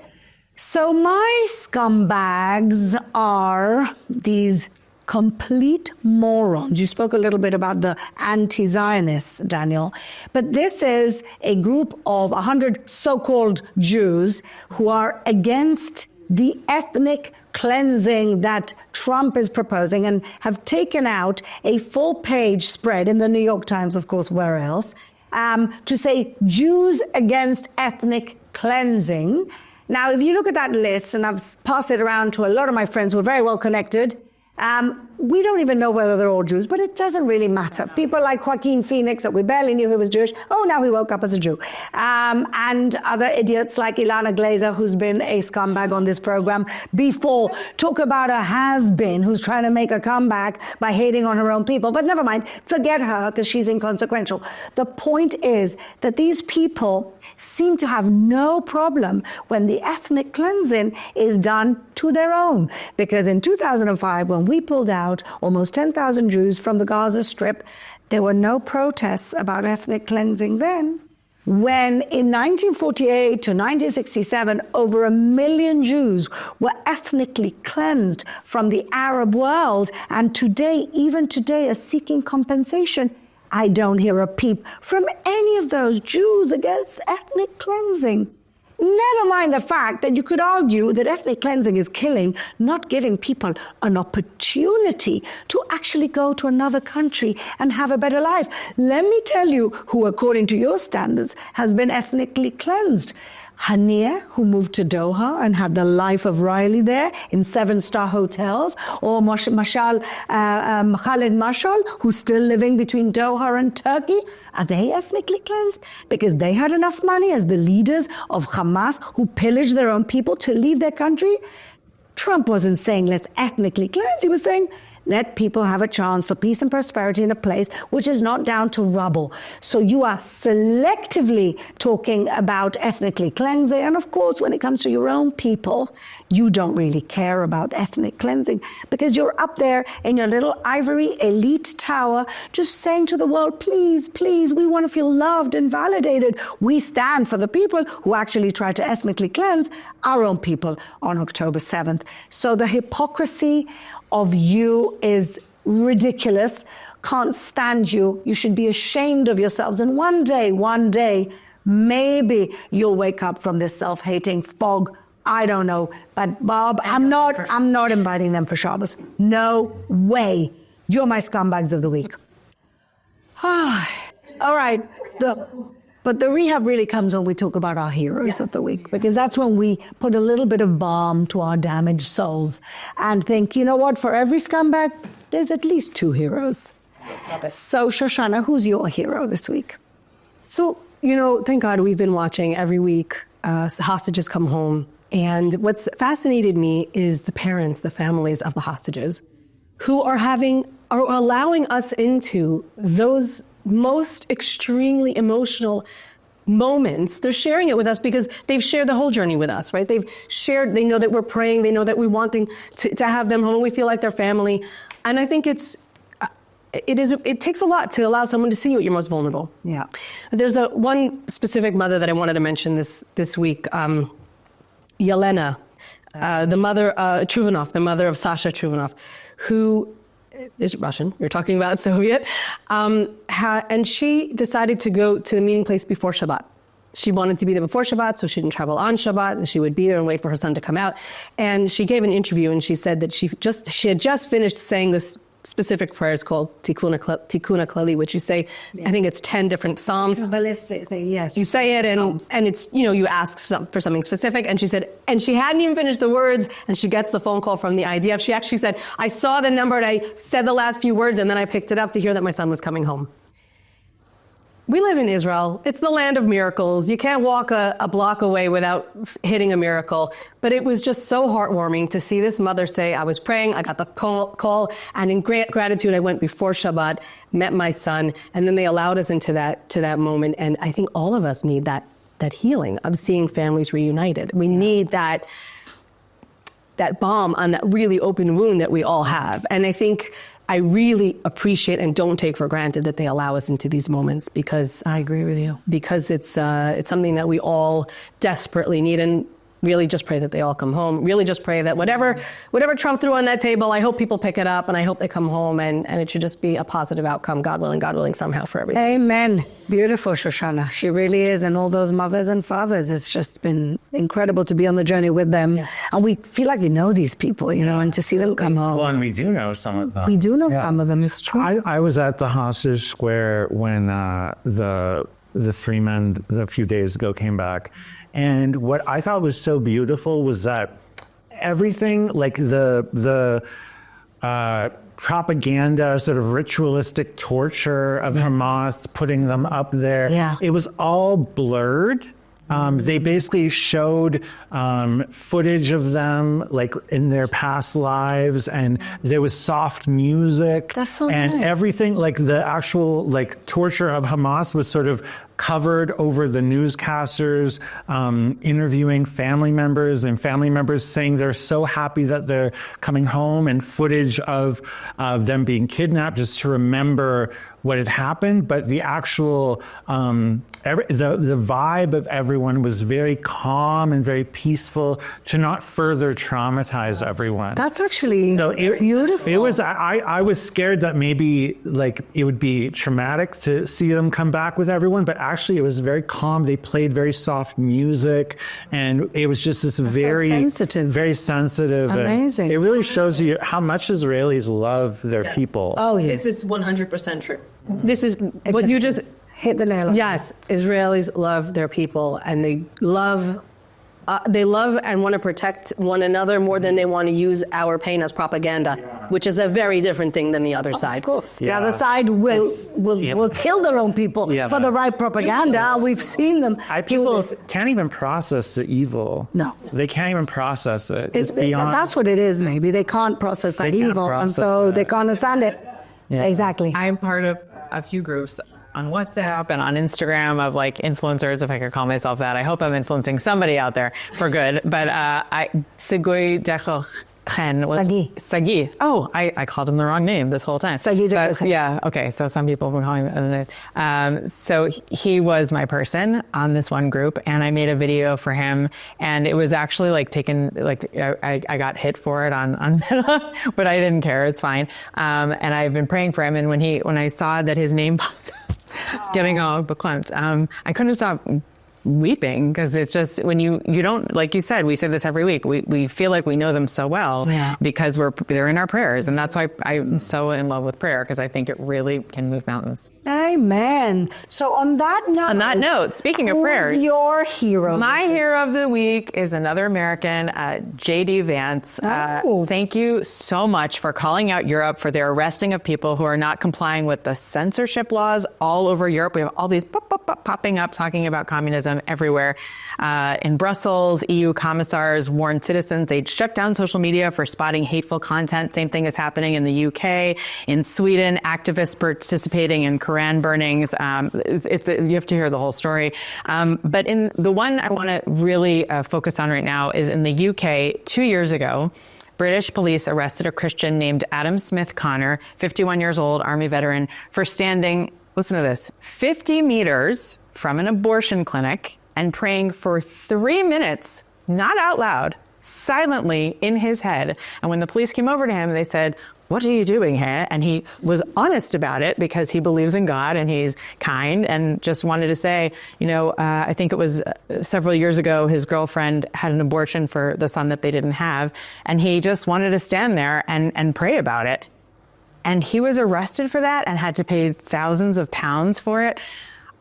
So my scumbags are these complete morons. You spoke a little bit about the anti-Zionists, Daniel, but this is a group of 100 so-called Jews who are against the ethnic cleansing that Trump is proposing, and have taken out a full-page spread in the New York Times, of course, where else, to say Jews against ethnic cleansing. Now, if you look at that list, and I've passed it around to a lot of my friends who are very well connected, we don't even know whether they're all Jews, but it doesn't really matter. People like Joaquin Phoenix, that we barely knew he was Jewish, now he woke up as a Jew. And other idiots like Ilana Glazer, who's been a scumbag on this program before. Talk about a has-been who's trying to make a comeback by hating on her own people. But never mind, forget her, because she's inconsequential. The point is that these people seem to have no problem when the ethnic cleansing is done to their own. Because in 2005, when we pulled out almost 10,000 Jews from the Gaza Strip, there were no protests about ethnic cleansing then. When in 1948 to 1967, over 1 million Jews were ethnically cleansed from the Arab world, and today, even today, are seeking compensation, I don't hear a peep from any of those Jews against ethnic cleansing. Never mind the fact that you could argue that ethnic cleansing is killing, not giving people an opportunity to actually go to another country and have a better life. Let me tell you who, according to your standards, has been ethnically cleansed. Hania, who moved to Doha and had the life of Riley there in 7-star hotels, or Khalid Mashal, who's still living between Doha and Turkey. Are they ethnically cleansed? Because they had enough money as the leaders of Hamas, who pillaged their own people, to leave their country. Trump wasn't saying let's ethnically cleanse. He was saying let people have a chance for peace and prosperity in a place which is not down to rubble. So you are selectively talking about ethnically cleansing. And of course, when it comes to your own people, you don't really care about ethnic cleansing, because you're up there in your little ivory elite tower just saying to the world, please, please, we want to feel loved and validated. We stand for the people who actually tried to ethnically cleanse our own people on October 7th. So the hypocrisy of you is ridiculous. Can't stand you. You should be ashamed of yourselves. And one day, maybe you'll wake up from this self-hating fog. I don't know. But Bob, I'm not inviting them for Shabbos. No way. You're my scumbags of the week. All right. But the rehab really comes when we talk about our heroes of the week, because that's when we put a little bit of balm to our damaged souls and think, you know what, for every scumbag, there's at least 2 heroes. So, Shoshanna, who's your hero this week? So, thank God we've been watching every week, hostages come home. And what's fascinated me is the parents, the families of the hostages, who are allowing us into those most extremely emotional moments. They're sharing it with us because they've shared the whole journey with us, right? They know that we're praying, they know that we're wanting to have them home, we feel like they're family. And I think it takes a lot to allow someone to see you at your most vulnerable. Yeah. There's one specific mother that I wanted to mention this week, Yelena, the mother, Truvanov, the mother of Sasha Truvanov, who is Russian, you're talking about Soviet, and she decided to go to the meeting place before Shabbat. She wanted to be there before Shabbat, so she didn't travel on Shabbat, and she would be there and wait for her son to come out. And she gave an interview, and she said that she had just finished saying this specific prayers called Tikkun Klali, which you say, I think it's 10 different Psalms. Ballistic thing, yes. You say it and it's, you ask for something specific. And she said, and she hadn't even finished the words and she gets the phone call from the IDF. She actually said, I saw the number and I said the last few words and then I picked it up to hear that my son was coming home. We live in Israel. It's the land of miracles. You can't walk a block away without hitting a miracle. But it was just so heartwarming to see this mother say, I was praying, I got the call, and in gratitude, I went before Shabbat, met my son, and then they allowed us into that moment. And I think all of us need that healing of seeing families reunited. We need that balm on that really open wound that we all have. And I think I really appreciate and don't take for granted that they allow us into these moments, because I agree with you. Because it's something that we all desperately need, and really just pray that they all come home. Really just pray that whatever Trump threw on that table, I hope people pick it up, and I hope they come home, and it should just be a positive outcome, God willing somehow for everything. Amen. Beautiful, Shoshanna. She really is. And all those mothers and fathers, it's just been incredible to be on the journey with them. Yeah. And we feel like we know these people, and to see them come home. Well, and we do know some of them. We do know some of them, it's true. I was at the hostage square when the three men a few days ago came back. And what I thought was so beautiful was that everything, like the propaganda, sort of ritualistic torture of Hamas, putting them up there, it was all blurred. They basically showed footage of them like in their past lives, and there was soft music. That's so and nice. Everything, like the actual torture of Hamas was sort of covered over the newscasters interviewing family members, and family members saying they're so happy that they're coming home, and footage of them being kidnapped just to remember what had happened. But the actual the vibe of everyone was very calm and very peaceful, to not further traumatize everyone. That's actually beautiful. It was. I was scared that maybe it would be traumatic to see them come back with everyone, but actually it was very calm. They played very soft music, and it was just this very sensitive. Amazing. It really shows you how much Israelis love their people. Oh, yes. This is 100% true. This is what you just hit the nail on. Yes, Israelis love their people, and they love and want to protect one another more than they want to use our pain as propaganda, which is a very different thing than the other side. Of course. The other side will kill their own people for the right propaganda. We've seen them. People can't even process the evil. No. They can't even process it. It's beyond. That's what it is, maybe. They can't process that evil, and so they can't understand it. Yeah. Exactly. I'm part of a few groups on WhatsApp and on Instagram of influencers, if I could call myself that. I hope I'm influencing somebody out there for good. But Sagi. Oh, I called him the wrong name this whole time. Yeah, okay, so some people were calling him so he was my person on this one group, and I made a video for him, and it was actually I got hit for it on but I didn't care, it's fine. And I've been praying for him, and when I saw that his name popped up, getting all beklempt, I couldn't stop weeping, because it's just when you don't, like you said, we say this every week, we feel like we know them so well because they're in our prayers, and that's why I'm so in love with prayer, because I think it really can move mountains. Amen. So on that note, speaking of prayers, who's your hero? My hero of the week is another American, J.D. Vance. Thank you so much for calling out Europe for their arresting of people who are not complying with the censorship laws all over Europe. We have all these popping up talking about communism everywhere. In Brussels, EU commissars warned citizens they'd shut down social media for spotting hateful content. Same thing is happening in the UK. In Sweden, activists participating in Quran burnings. You have to hear the whole story. But in the one I want to really focus on right now is in the UK. 2 years ago, British police arrested a Christian named Adam Smith Connor, 51 years old, Army veteran, for standing, listen to this, 50 meters from an abortion clinic and praying for 3 minutes, not out loud, silently in his head. And when the police came over to him, they said, "What are you doing here?" And he was honest about it, because he believes in God and he's kind, and just wanted to say, I think it was several years ago, his girlfriend had an abortion for the son that they didn't have, and he just wanted to stand there and pray about it. and he was arrested for that and had to pay thousands of pounds for it.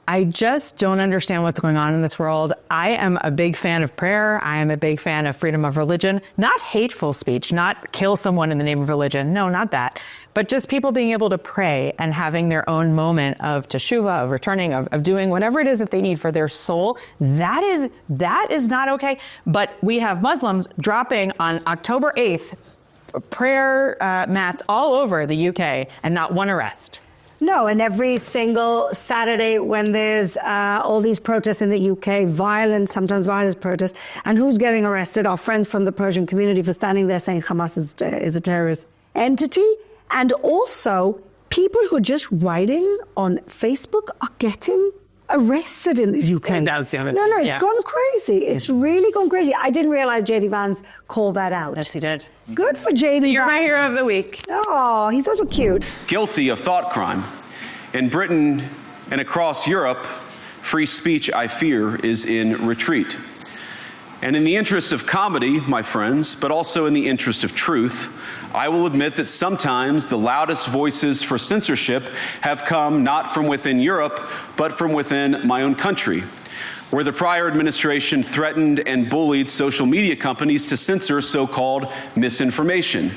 I just don't understand what's going on in this world. I am a big fan of prayer. I am a big fan of freedom of religion, not hateful speech, not kill someone in the name of religion. No, not that. But just people being able to pray and having their own moment of teshuvah, of returning, of doing whatever it is that they need for their soul. That is not okay. But we have Muslims dropping on October 8th prayer mats all over the UK and not one arrest. No, and every single Saturday when there's all these protests in the UK, sometimes violent protests, and who's getting arrested? Our friends from the Persian community for standing there saying Hamas is a terrorist entity. And also, people who are just writing on Facebook are getting arrested in the UK. It's gone crazy. It's really gone crazy. I didn't realize J.D. Vance called that out. Yes, he did. Good for J.D. So you're my hero of the week. Oh, he's also cute. Guilty of thought crime. In Britain and across Europe, free speech, I fear, is in retreat. And in the interest of comedy, my friends, but also in the interest of truth, I will admit that sometimes the loudest voices for censorship have come not from within Europe, but from within my own country, where the prior administration threatened and bullied social media companies to censor so-called misinformation.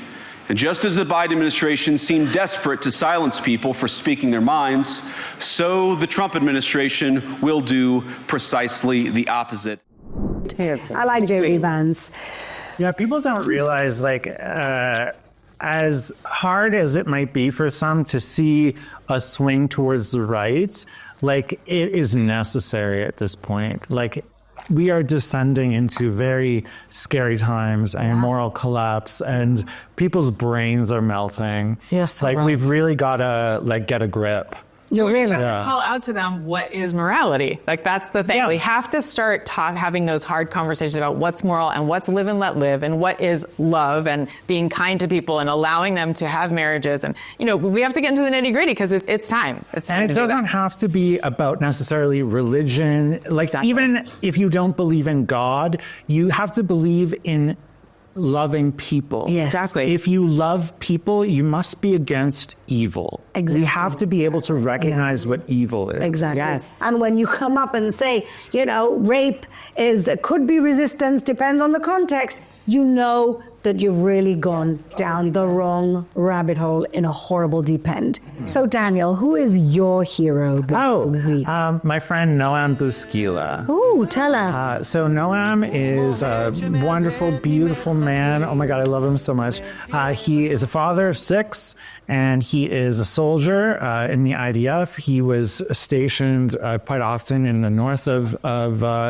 And just as the Biden administration seemed desperate to silence people for speaking their minds, so the Trump administration will do precisely the opposite. I like J.D. Vance. Yeah, people don't realize, as hard as it might be for some to see a swing towards the right, it is necessary at this point. We are descending into very scary times and moral collapse, and people's brains are melting. Yes, we've really got to get a grip. You're really call out to them what is morality. That's the thing. We have to start having those hard conversations about what's moral and what's live and let live and what is love and being kind to people and allowing them to have marriages. And, we have to get into the nitty gritty because it's time. And it doesn't have to be about necessarily religion. Exactly. Even if you don't believe in God, you have to believe in loving people. Yes. Exactly. If you love people, you must be against evil. Exactly. We have to be able to recognize what evil is. Exactly. Yes. And when you come up and say, rape could be resistance, depends on the context, that you've really gone down the wrong rabbit hole in a horrible deep end. So, Daniel, who is your hero this week? My friend Noam Bouskila. Ooh, tell us. So Noam is a wonderful, beautiful man. Oh my God, I love him so much. He is a father of 6, and he is a soldier in the IDF. He was stationed quite often in the north of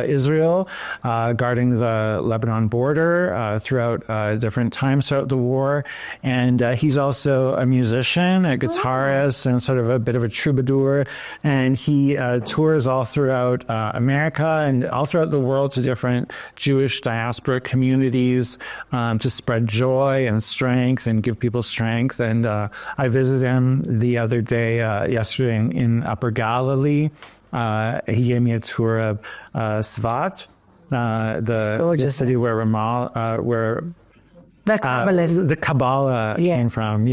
Israel, guarding the Lebanon border throughout different times throughout the war. And he's also a musician, a guitarist, and sort of a bit of a troubadour. And he tours all throughout America and all throughout the world to different Jewish diaspora communities to spread joy and strength and give people strength. And I visited him the other day, yesterday in Upper Galilee. He gave me a tour of Svat, the city where the Kabbalah came from,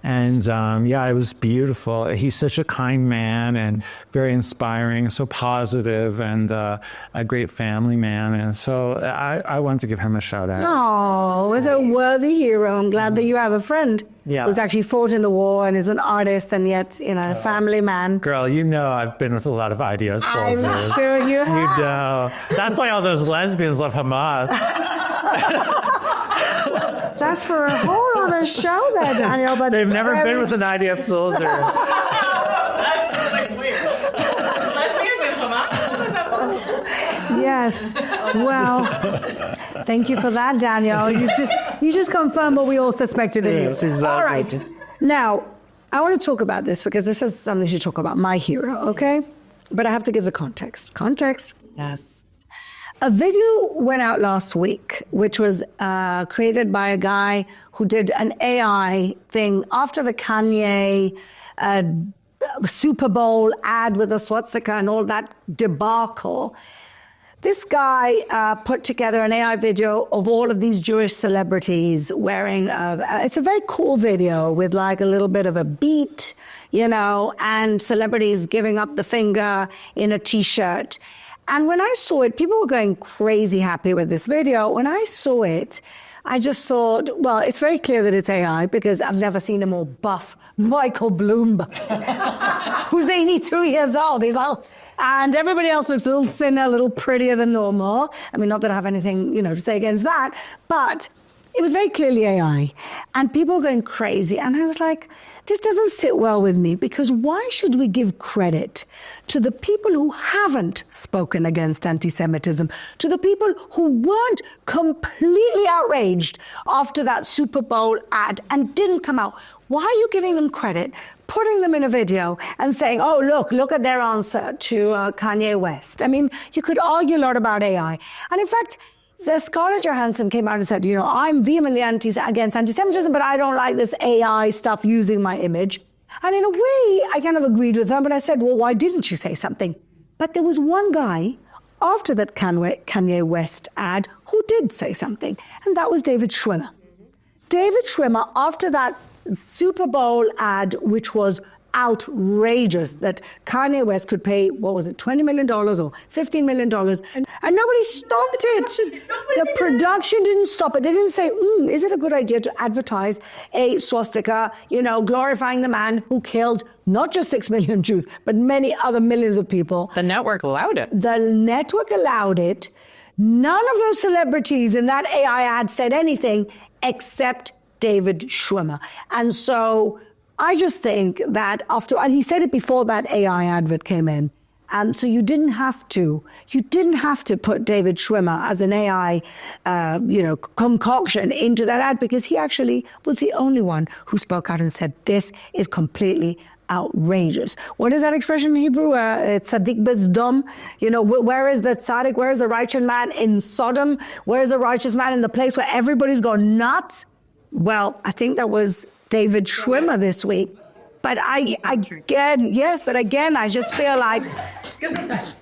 And it was beautiful. He's such a kind man and very inspiring, so positive, and a great family man. And so I want to give him a shout out. Oh, was a worthy hero. I'm glad that you have a friend who's actually fought in the war and is an artist and yet, a family man. Girl, I've been with a lot of ideas. I'm sure you have. You know. That's why all those lesbians love Hamas. That's for a whole other show there, Daniel. But they've never been with an IDF soldier. That's weird. Lesbians and Hamas? Yes. Well, thank you for that, Daniel. You just confirmed what we all suspected in you. Exactly. All right. Now, I want to talk about this because this is something to talk about. My hero, okay? But I have to give the context. Context. Yes. A video went out last week, which was created by a guy who did an AI thing after the Kanye Super Bowl ad with a swastika and all that debacle. This guy put together an AI video of all of these Jewish celebrities wearing, it's a very cool video with like a little bit of a beat, you know, and celebrities giving up the finger in a t-shirt. And when I saw it, people were going crazy happy with this video. When I saw it, I just thought, well, it's very clear that it's AI because I've never seen a more buff Michael Bloomberg, who's 82 years old. He's like, and everybody else looks a little thinner, a little prettier than normal. I mean, not that I have anything, you know, to say against that, but it was very clearly AI. And people were going crazy. And I was like, this doesn't sit well with me, because why should we give credit to the people who haven't spoken against anti-Semitism, to the people who weren't completely outraged after that Super Bowl ad and didn't come out? Why are you giving them credit, putting them in a video and saying, oh, look at their answer to Kanye West? I mean, you could argue a lot about AI. And in fact, Scarlett Johansson came out and said, you know, I'm vehemently against anti-Semitism, but I don't like this AI stuff using my image. And in a way, I kind of agreed with her, but I said, well, why didn't you say something? But there was one guy after that Kanye West ad who did say something, and that was David Schwimmer. David Schwimmer, after that Super Bowl ad, which was outrageous, that Kanye West could pay, what was it, $20 million or $15 million, and nobody stopped it. The production didn't stop it. They didn't say, is it a good idea to advertise a swastika, you know, glorifying the man who killed not just 6 million Jews, but many other millions of people. The network allowed it. The network allowed it. None of those celebrities in that AI ad said anything except David Schwimmer. And so I just think that and he said it before that AI advert came in. And so you didn't have to put David Schwimmer as an AI, concoction into that ad, because he actually was the only one who spoke out and said, this is completely outrageous. What is that expression in Hebrew? It's Tzaddik Bezdom. You know, where is the tzaddik? Where is the righteous man in Sodom? Where is the righteous man in the place where everybody's gone nuts? Well, I think that was David Schwimmer this week. But again, I just feel like,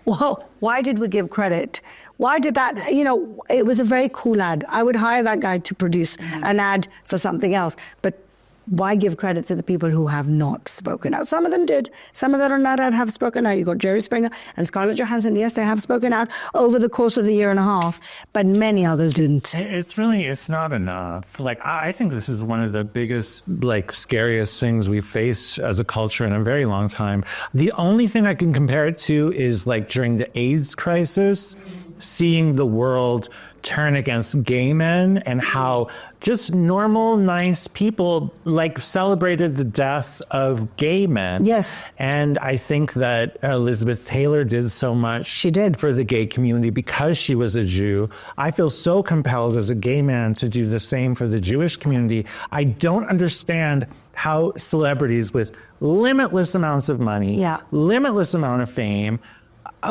well, why did we give credit? Why did that, you know, it was a very cool ad. I would hire that guy to produce an ad for something else. But why give credit to the people who have not spoken out? Some of them did. Some of them on that ad have spoken out. You got Jerry Springer and Scarlett Johansson. Yes, they have spoken out over the course of the year and a half, but many others didn't. It's not enough. Like, I think this is one of the biggest, like, scariest things we've faced as a culture in a very long time. The only thing I can compare it to is, like, during the AIDS crisis, seeing the world turn against gay men and how just normal, nice people like celebrated the death of gay men. Yes. And I think that Elizabeth Taylor did so much. She did. For the gay community because she was a Jew. I feel so compelled as a gay man to do the same for the Jewish community. I don't understand how celebrities with limitless amounts of money, limitless amount of fame,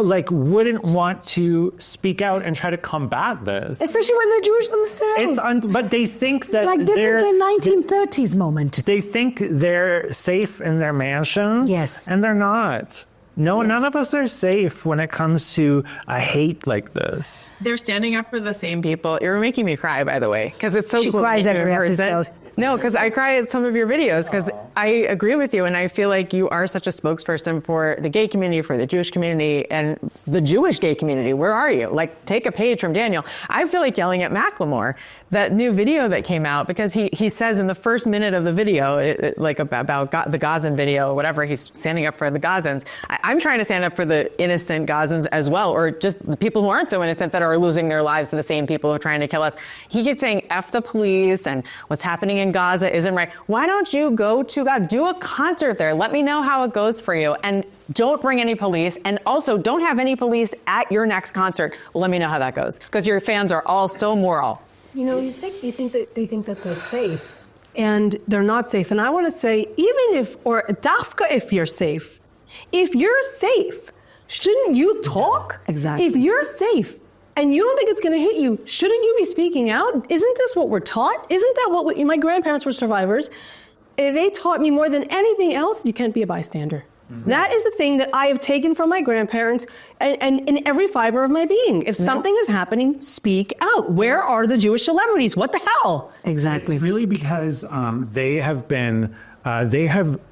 like, wouldn't want to speak out and try to combat this. Especially when they're Jewish themselves. But they think that like, this is the 1930s moment. They think they're safe in their mansions. Yes. And they're not. No, none of us are safe when it comes to a hate like this. They're standing up for the same people. You're making me cry, by the way, because it's so She cool. cries every episode. No, because I cry at some of your videos because I agree with you, and I feel like you are such a spokesperson for the gay community, for the Jewish community, and the Jewish gay community. Where are you? Like, take a page from Daniel. I feel like yelling at Macklemore, that new video that came out, because he says in the first minute of the video, about the Gazan video or whatever, he's standing up for the Gazans. I'm trying to stand up for the innocent Gazans as well, or just the people who aren't so innocent that are losing their lives to the same people who are trying to kill us. He keeps saying, F the police, and what's happening in Gaza isn't right. Why don't you go to God? Do a concert there. Let me know how it goes for you. And don't bring any police. And also, don't have any police at your next concert. Let me know how that goes. Because your fans are all so moral. You know, you say they think that they're safe, and they're not safe. And I want to say, even if, or dafka, if you're safe, shouldn't you talk? Exactly. If you're safe and you don't think it's going to hit you, shouldn't you be speaking out? Isn't this what we're taught? Isn't that what my grandparents were survivors? They taught me more than anything else, you can't be a bystander. That is a thing that I have taken from my grandparents and in every fiber of my being. If something is happening, speak out. Where are the Jewish celebrities? What the hell? Exactly. It's really because they have been,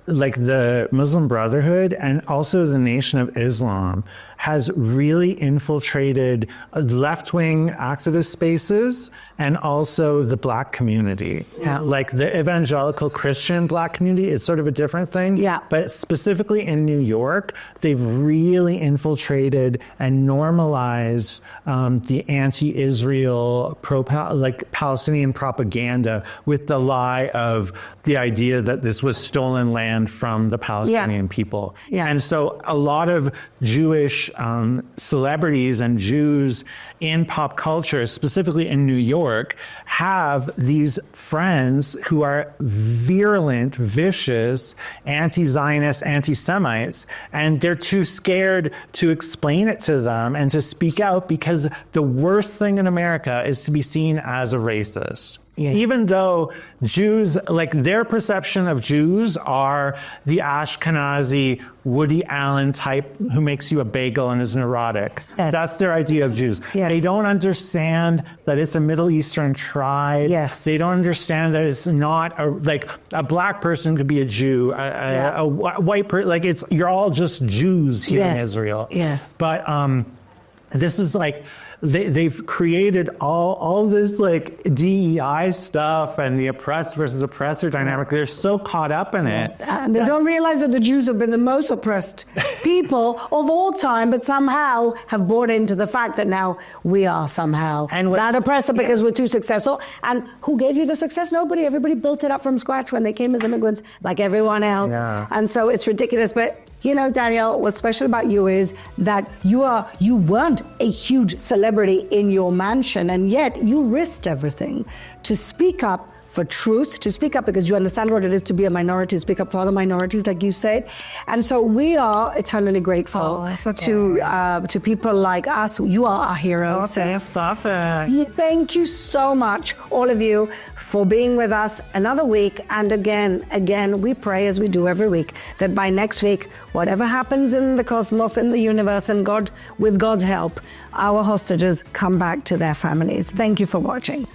like the Muslim Brotherhood and also the Nation of Islam has really infiltrated left-wing activist spaces and also the Black community. Yeah. Like the evangelical Christian Black community, it's sort of a different thing. Yeah. But specifically in New York, they've really infiltrated and normalized the anti-Israel, Palestinian propaganda with the lie of the idea that this was stolen land from the Palestinian people. Yeah. And so a lot of Jewish celebrities and Jews in pop culture, specifically in New York, have these friends who are virulent, vicious, anti-Zionist, anti-Semites, and they're too scared to explain it to them and to speak out because the worst thing in America is to be seen as a racist. Yeah. Even though Jews, like their perception of Jews are the Ashkenazi Woody Allen type who makes you a bagel and is neurotic. Yes. That's their idea of Jews. Yes. They don't understand that it's a Middle Eastern tribe. Yes. They don't understand that it's not like a Black person could be a Jew, a white person, like you're all just Jews here in Israel. Yes. But this is like, they've created all this like DEI stuff and the oppressed versus oppressor dynamic. They're so caught up in it. And they don't realize that the Jews have been the most oppressed people of all time, but somehow have bought into the fact that now we are somehow that oppressor because we're too successful. And who gave you the success? Nobody. Everybody built it up from scratch when they came as immigrants, like everyone else. Yeah. And so it's ridiculous. But you know, Daniel, what's special about you is that you weren't a huge celebrity in your mansion, and yet you risked everything to speak up for truth, to speak up because you understand what it is to be a minority, speak up for other minorities, like you said. And so we are eternally grateful to people like us. You are our hero. Thank you so much, all of you, for being with us another week. And again, we pray, as we do every week, that by next week, whatever happens in the cosmos, in the universe, and God, with God's help, our hostages come back to their families. Thank you for watching.